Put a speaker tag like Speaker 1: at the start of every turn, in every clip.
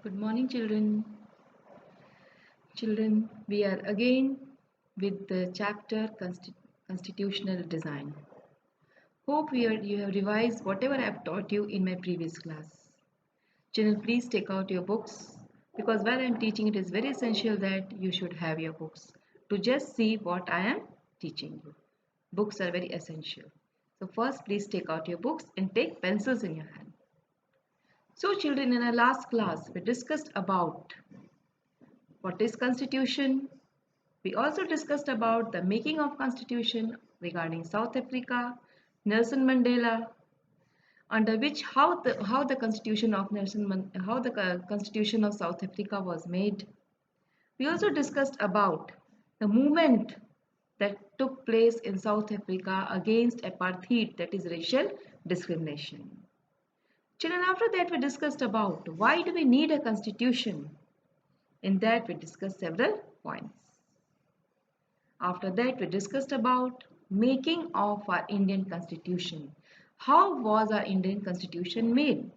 Speaker 1: Good morning, children. Children, we are again with the chapter Constitutional Design. Hope you have revised whatever I have taught you in my previous class. Children, please take out your books because while I am teaching, it is very essential that you should have your books to just see what I am teaching you. Books are very essential. So first, please take out your books and take pencils in your hand. So children, in our last class, we discussed about what is constitution. We also discussed about the making of constitution regarding South Africa, Nelson Mandela, under which how the constitution of constitution of South Africa was made. We also discussed about the movement that took place in South Africa against apartheid, that is racial discrimination. Children, after that we discussed about why do we need a constitution. In that we discussed several points. After that, we discussed about making of our Indian Constitution. How was our Indian Constitution made?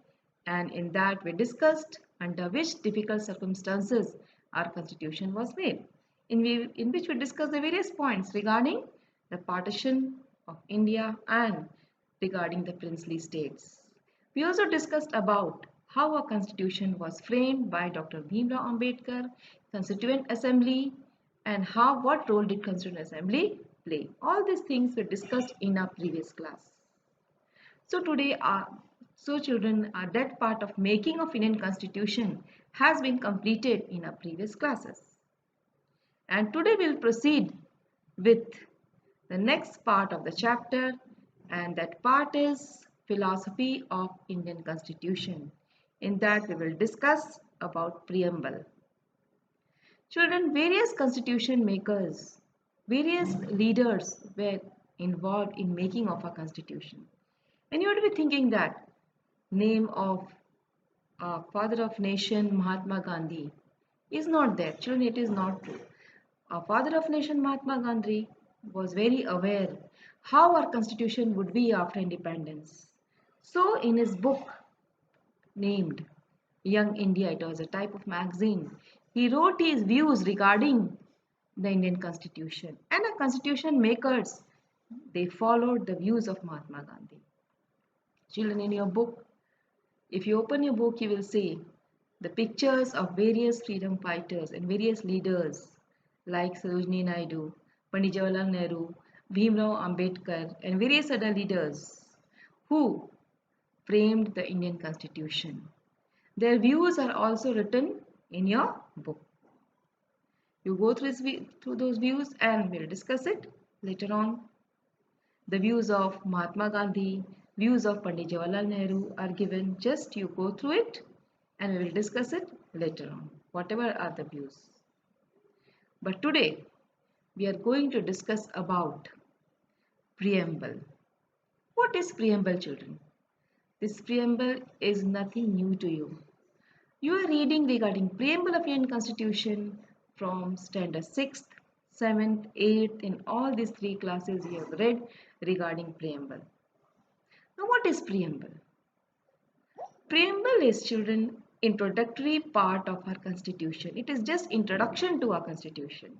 Speaker 1: And in that, we discussed under which difficult circumstances our Constitution was made. In which we discussed the various points regarding the partition of India and regarding the princely states. We also discussed about how our constitution was framed by Dr. Bhimrao Ambedkar, Constituent Assembly, and what role did Constituent Assembly play. All these things were discussed in our previous class. So today, children, that part of making of Indian Constitution has been completed in our previous classes. And today we'll proceed with the next part of the chapter, and that part is philosophy of Indian Constitution. In that we will discuss about preamble. Children, various constitution makers, various leaders were involved in making of a constitution. And you would be thinking that name of father of nation Mahatma Gandhi is not there. Children, it is not true. Our father of nation Mahatma Gandhi was very aware how our constitution would be after independence. So in his book named Young India, it was a type of magazine, he wrote his views regarding the Indian constitution. And our constitution makers, they followed the views of Mahatma Gandhi. Children, in your book, if you open your book, you will see the pictures of various freedom fighters and various leaders like Sarojini Naidu, Pandit Jawaharlal Nehru, Bhimrao Ambedkar, and various other leaders who framed the Indian constitution. Their views are also written in your book. You go through those views and we'll discuss it later on. The views of Mahatma Gandhi, views of Pandit Jawaharlal Nehru are given. Just you go through it and we will discuss it later on, whatever are the views. But today we are going to discuss about preamble. What is preamble, children? This preamble is nothing new to you. You are reading regarding preamble of Indian Constitution from standard 6th, 7th, 8th, in all these three classes you have read regarding preamble. Now what is preamble? Preamble is, children, introductory part of our constitution. It is just introduction to our constitution.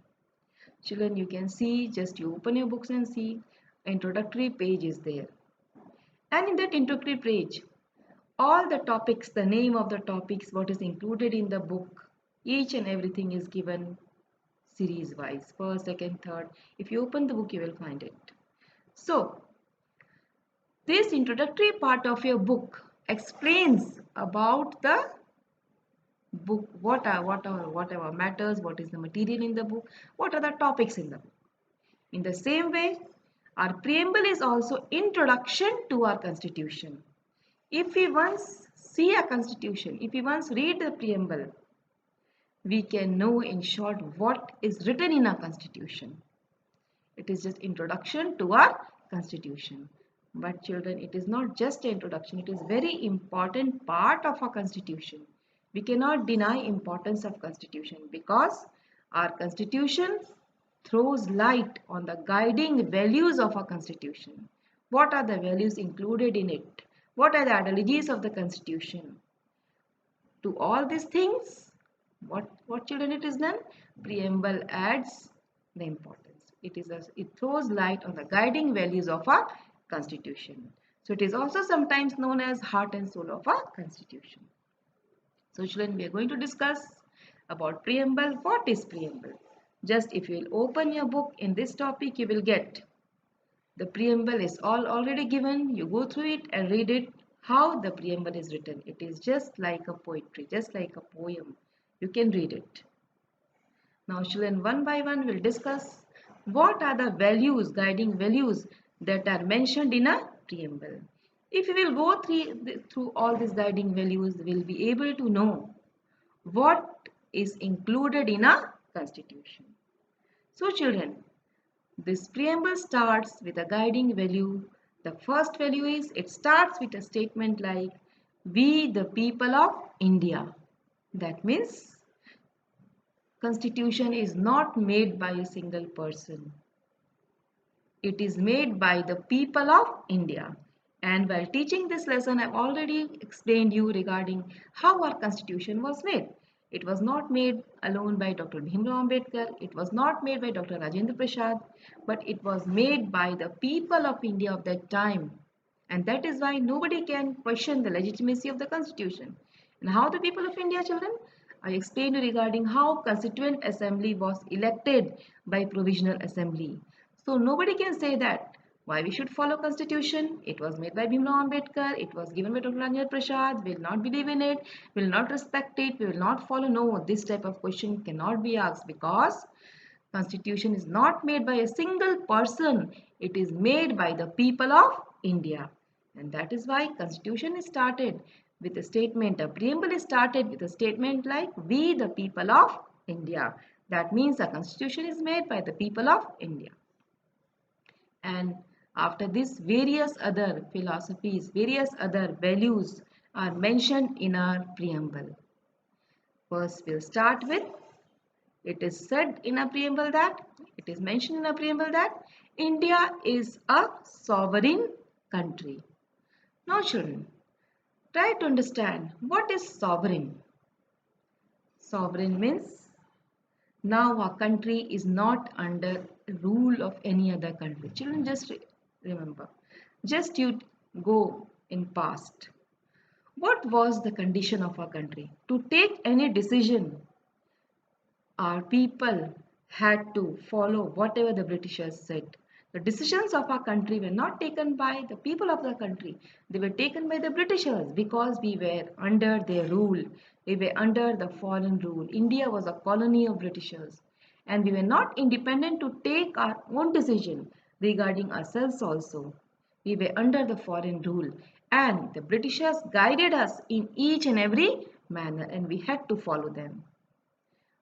Speaker 1: Children, you can see, just you open your books and see, introductory page is there. And in that introductory page, all the topics, the name of the topics, what is included in the book, each and everything is given series wise, first, second, third. If you open the book, you will find it. So, this introductory part of your book explains about the book, whatever matters, what is the material in the book, what are the topics in the book. In the same way, our preamble is also introduction to our constitution. If we once see a constitution, if we once read the preamble, we can know in short what is written in our constitution. It is just introduction to our constitution. But children, it is not just an introduction, it is very important part of our constitution. We cannot deny importance of constitution because our constitution throws light on the guiding values of our constitution. What are the values included in it? What are the ideologies of the constitution? To all these things, what children it is done? Preamble adds the importance. It throws light on the guiding values of our constitution. So it is also sometimes known as heart and soul of our constitution. So children, we are going to discuss about preamble. What is preamble? Just if you will open your book in this topic, you will get the preamble is all already given. You go through it and read it how the preamble is written. It is just like a poetry, just like a poem. You can read it. Now children, one by one we'll discuss what are the values, guiding values that are mentioned in a preamble. If we will go through all these guiding values, we'll be able to know what is included in a constitution. So children, this preamble starts with a guiding value. The first value is it starts with a statement like we the people of India. That means constitution is not made by a single person. It is made by the people of India. And while teaching this lesson, I've already explained you regarding how our constitution was made. It was not made alone by Dr. Bhimrao Ambedkar. It was not made by Dr. Rajendra Prasad, but it was made by the people of India of that time. And that is why nobody can question the legitimacy of the constitution. And how the people of India, children? I explained you regarding how Constituent Assembly was elected by Provisional Assembly. So nobody can say that why we should follow constitution. It was made by Bhimrao Ambedkar. It was given by Dr. Rajendra Prasad. We will not believe in it. We will not respect it. We will not follow. No, this type of question cannot be asked because constitution is not made by a single person. It is made by the people of India. And that is why constitution is started with a statement. A preamble is started with a statement like we the people of India. That means a constitution is made by the people of India. And after this, various other philosophies, various other values are mentioned in our preamble. First, we'll start with it is said in a preamble that it is mentioned in a preamble that India is a sovereign country. Now, children, try to understand what is sovereign. Sovereign means now our country is not under rule of any other country. Children, just remember, just you go in past. What was the condition of our country? To take any decision, our people had to follow whatever the Britishers said. The decisions of our country were not taken by the people of the country. They were taken by the Britishers because we were under their rule. We were under the foreign rule. India was a colony of Britishers. And we were not independent to take our own decision regarding ourselves also. We were under the foreign rule. And the Britishers guided us in each and every manner and we had to follow them.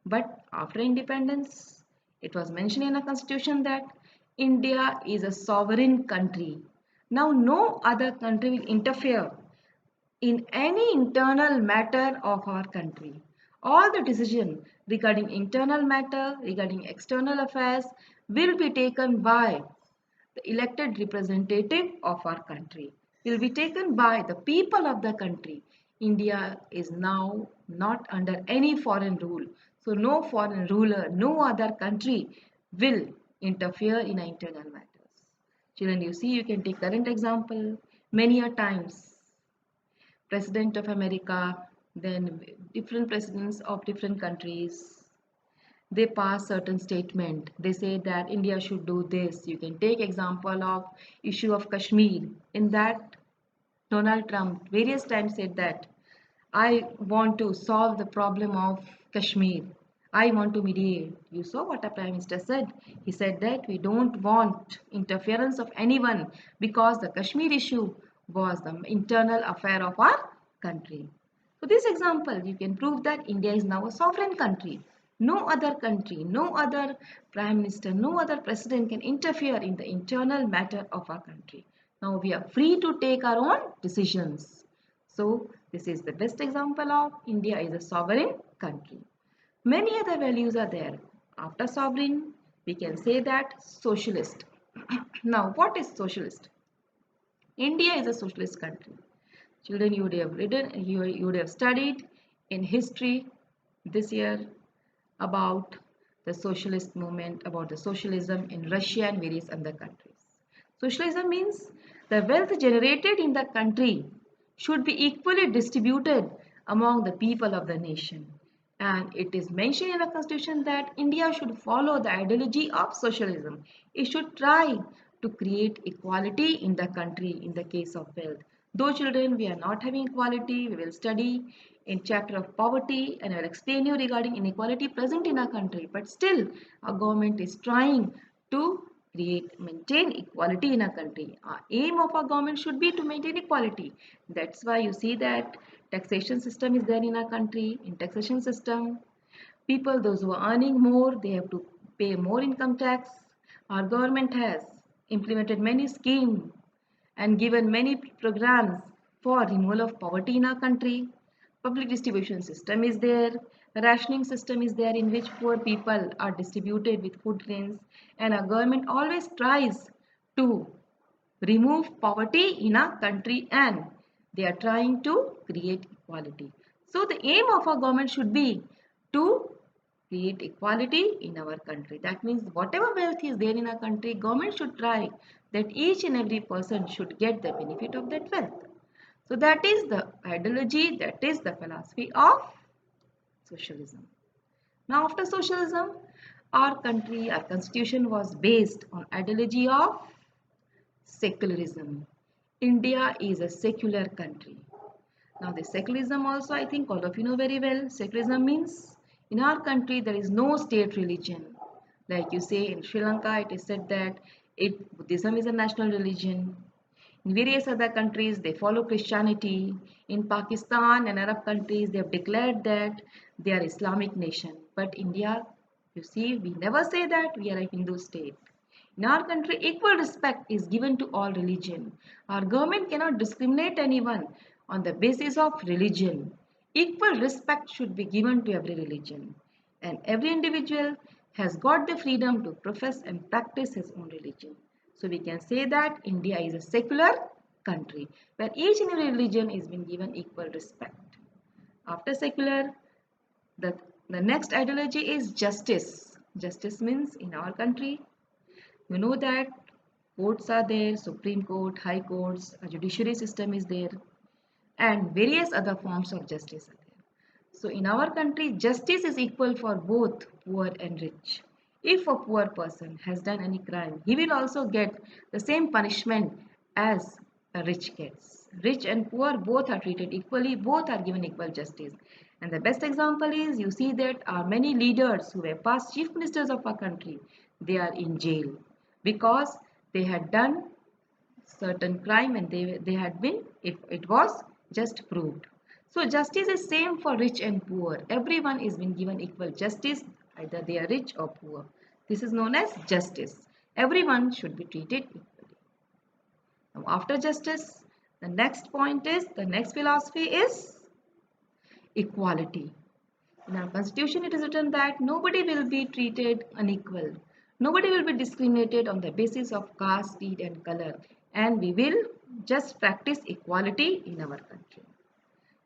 Speaker 1: But after independence, it was mentioned in a constitution that India is a sovereign country. Now, no other country will interfere in any internal matter of our country. All the decision regarding internal matter, regarding external affairs will be taken by the elected representative of our country, will be taken by the people of the country. India is now not under any foreign rule. So no foreign ruler, no other country will interfere in our internal matters. Children, you see, you can take current example. Many a times, President of America, then different presidents of different countries, they pass certain statement. They say that India should do this. You can take example of issue of Kashmir. In that, Donald Trump various times said that I want to solve the problem of Kashmir. I want to mediate. You saw what a prime minister said. He said that we don't want interference of anyone because the Kashmir issue was the internal affair of our country. So this example, you can prove that India is now a sovereign country. No other country, no other prime minister, no other president can interfere in the internal matter of our country. Now we are free to take our own decisions. So this is the best example of India is a sovereign country. Many other values are there. After sovereign, we can say that socialist. Now, what is socialist? India is a socialist country. Children, you would have studied in history this year about the socialist movement, about the socialism in Russia and various other countries. Socialism means the wealth generated in the country should be equally distributed among the people of the nation. And it is mentioned in the constitution that India should follow the ideology of socialism. It should try to create equality in the country in the case of wealth. Though children, we are not having equality, we will study in chapter of poverty and I will explain you regarding inequality present in our country. But still, our government is trying to maintain equality in our country. Our aim of our government should be to maintain equality. That's why you see that taxation system is there in our country. In taxation system, people, those who are earning more, they have to pay more income tax. Our government has implemented many schemes and given many programs for removal of poverty in our country. Public distribution system is there, rationing system is there in which poor people are distributed with food grains, and our government always tries to remove poverty in our country and they are trying to create equality. So the aim of our government should be to create equality in our country. That means whatever wealth is there in our country, government should try that each and every person should get the benefit of that wealth. So that is the ideology, that is the philosophy of socialism. Now after socialism, our country, our constitution was based on ideology of secularism. India is a secular country. Now the secularism also I think all of you know very well. Secularism means in our country there is no state religion. Like you say in Sri Lanka it is said that Buddhism is a national religion. In various other countries, they follow Christianity. In Pakistan and Arab countries, they have declared that they are Islamic nation. But India, you see, we never say that we are a Hindu state. In our country, equal respect is given to all religion. Our government cannot discriminate anyone on the basis of religion. Equal respect should be given to every religion. And every individual has got the freedom to profess and practice his own religion. So we can say that India is a secular country where each and every religion is being given equal respect. After secular, the, the next ideology is justice. Justice means in our country, you know that courts are there, Supreme Court, High Courts, a judiciary system is there, and various other forms of justice are there. So in our country, justice is equal for both poor and rich. If a poor person has done any crime, he will also get the same punishment as a rich gets. Rich and poor both are treated equally, both are given equal justice. And the best example is you see that our many leaders who were past chief ministers of our country, they are in jail because they had done certain crime and they had been, if it was just proved. So justice is same for rich and poor. Everyone is being given equal justice, either they are rich or poor. This is known as justice. Everyone should be treated equally. Now after justice, the next point is, the next philosophy is equality. In our constitution, it is written that nobody will be treated unequal. Nobody will be discriminated on the basis of caste, creed and color. And we will just practice equality in our country.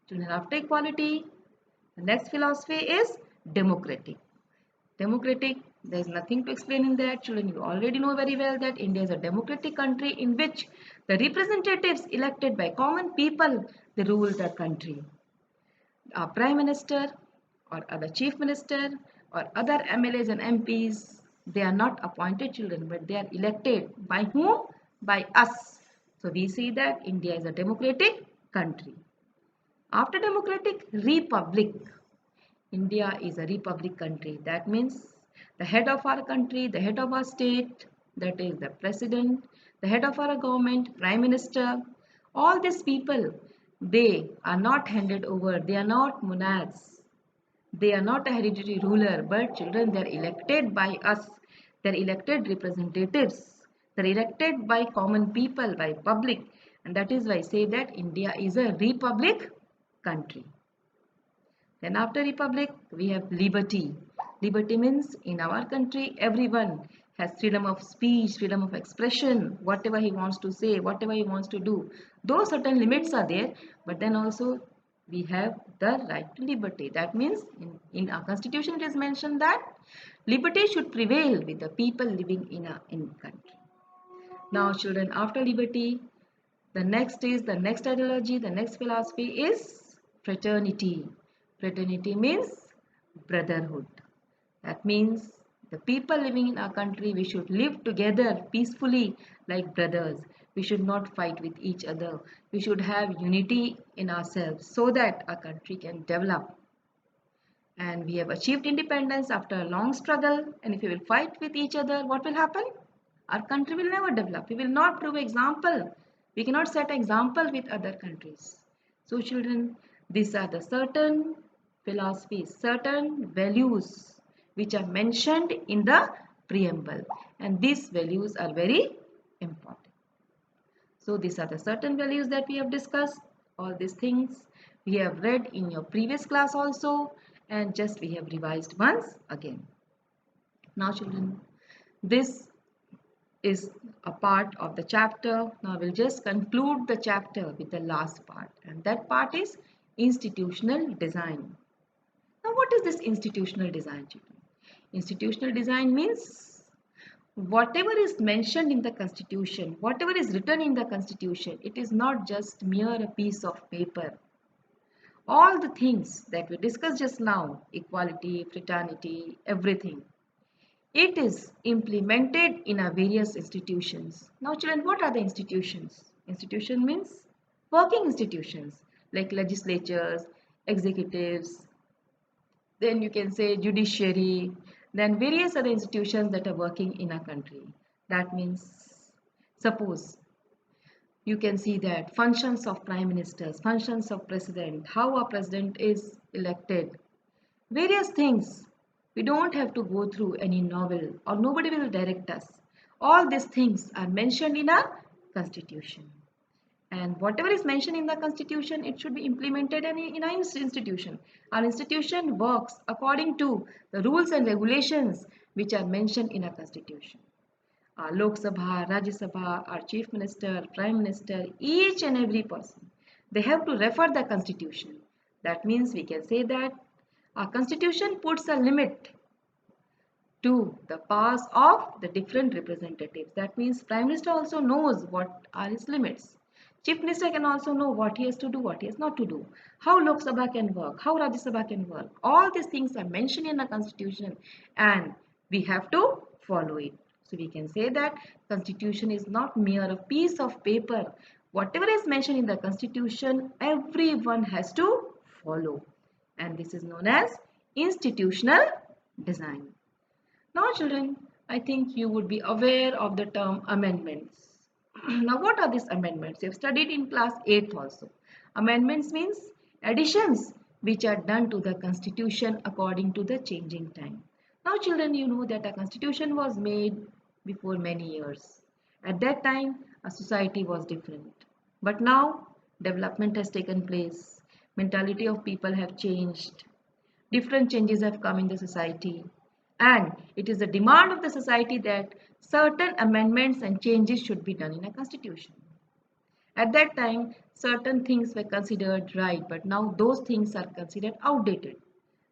Speaker 1: Children, after equality, the next philosophy is democratic. Democratic, there is nothing to explain in that. Children, you already know very well that India is a democratic country in which the representatives elected by common people, they rule the country. Our prime minister or other chief minister or other MLAs and MPs, they are not appointed children, but they are elected by whom? By us. So we see that India is a democratic country. After democratic, republic. India is a republic country. That means the head of our country, the head of our state, that is the president, the head of our government, prime minister, all these people, they are not handed over, they are not monarchs, they are not a hereditary ruler, but children, they are elected by us, they are elected representatives, they are elected by common people, by public, and that is why I say that India is a republic country. Then after republic, we have liberty. Liberty means in our country, everyone has freedom of speech, freedom of expression, whatever he wants to say, whatever he wants to do. Though certain limits are there, but then also We have the right to liberty. That means in our constitution it is mentioned that liberty should prevail with the people living in country. Now children, after liberty, the next ideology, the next philosophy is fraternity. Fraternity means brotherhood. That means the people living in our country, we should live together peacefully like brothers. We should not fight with each other. We should have unity in ourselves so that our country can develop. And we have achieved independence after a long struggle. And if we will fight with each other, what will happen? Our country will never develop. We will not prove example. We cannot set example with other countries. So children, these are the certain philosophies, certain values which are mentioned in the preamble. And these values are very important. So these are the certain values that we have discussed. All these things we have read in your previous class also, and just we have revised once again. Now children, this is a part of the chapter. Now we'll just conclude the chapter with the last part, and that part is institutional design. Now what is this institutional design, children? Institutional design means whatever is mentioned in the constitution, whatever is written in the constitution, it is not just mere a piece of paper. All the things that we discussed just now, equality, fraternity, everything, it is implemented in our various institutions. Now children, what are the institutions? Institution means working institutions like legislatures, executives, then you can say judiciary, then various other institutions that are working in our country. That means, suppose you can see that functions of prime ministers, functions of president, how a president is elected, various things. We don't have to go through any novel or nobody will direct us. All these things are mentioned in our constitution. And whatever is mentioned in the constitution, it should be implemented in our institution. Our institution works according to the rules and regulations which are mentioned in our constitution. Our Lok Sabha, Rajya Sabha, our chief minister, prime minister, each and every person, they have to refer the constitution. That means we can say that our constitution puts a limit to the powers of the different representatives. That means prime minister also knows what are his limits. Chief minister can also know what he has to do, what he has not to do, how Lok Sabha can work, how Rajya Sabha can work. All these things are mentioned in the constitution and we have to follow it. So we can say that constitution is not mere a piece of paper. Whatever is mentioned in the constitution, everyone has to follow. And this is known as institutional design. Now children, I think you would be aware of the term amendments. Now what are these amendments? You have studied in class 8th also. Amendments means additions which are done to the constitution according to the changing time. Now children, you know that a constitution was made before many years. At that time, a society was different. But now, development has taken place. Mentality of people have changed. Different changes have come in the society. And it is the demand of the society that certain amendments and changes should be done in a constitution. At that time, certain things were considered right, but now those things are considered outdated.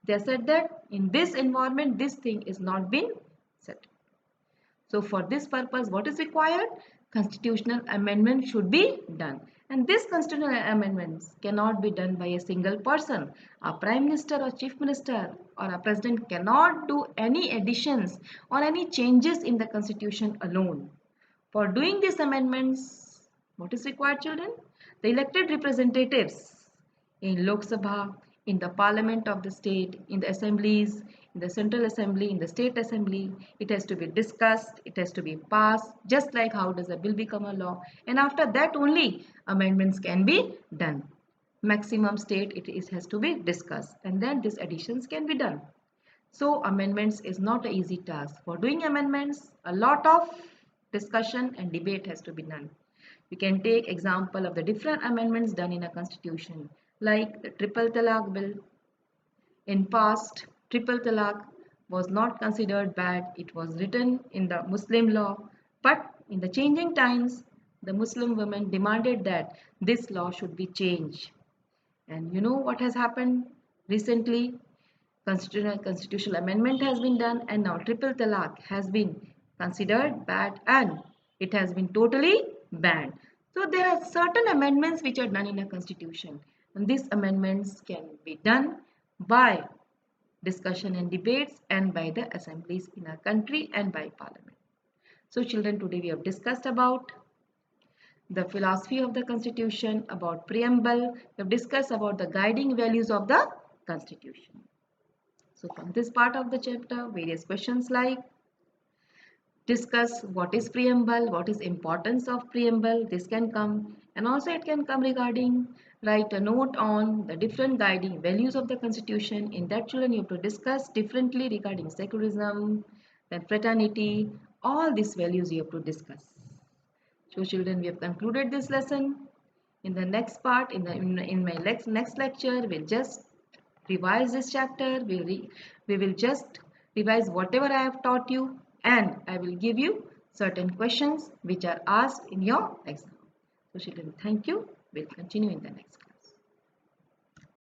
Speaker 1: They said that in this environment, this thing is not being set. So for this purpose, what is required? Constitutional amendment should be done. And this constitutional amendments cannot be done by a single person. A prime minister or chief minister or a president cannot do any additions or any changes in the constitution alone. For doing these amendments, what is required, children? The elected representatives in Lok Sabha, in the parliament of the state, in the assemblies, in the central assembly, in the state assembly, it has to be discussed, it has to be passed, just like how does a bill become a law. And after that only amendments can be done. Maximum state it has to be discussed and then these additions can be done. So amendments is not an easy task. For doing amendments, a lot of discussion and debate has to be done. We can take example of the different amendments done in a constitution like the Triple Talaq Bill. In past, Triple Talaq was not considered bad. It was written in the Muslim law. But in the changing times, the Muslim women demanded that this law should be changed. And you know what has happened recently? Constitutional amendment has been done, and now triple talaq has been considered bad and it has been totally banned. So there are certain amendments which are done in a constitution, and these amendments can be done by discussion and debates and by the assemblies in our country and by parliament. So children, today we have discussed about the philosophy of the constitution, about preamble, we have discussed about the guiding values of the constitution. So from this part of the chapter, various questions like discuss what is preamble, what is importance of preamble, this can come, and also it can come regarding write a note on the different guiding values of the constitution. In that children you have to discuss differently regarding secularism, then fraternity, all these values you have to discuss. So children, we have concluded this lesson. In the next part, in my next lecture, we'll just revise this chapter. We will just revise whatever I have taught you, and I will give you certain questions which are asked in your exam. So children, thank you. We'll continue in the next class.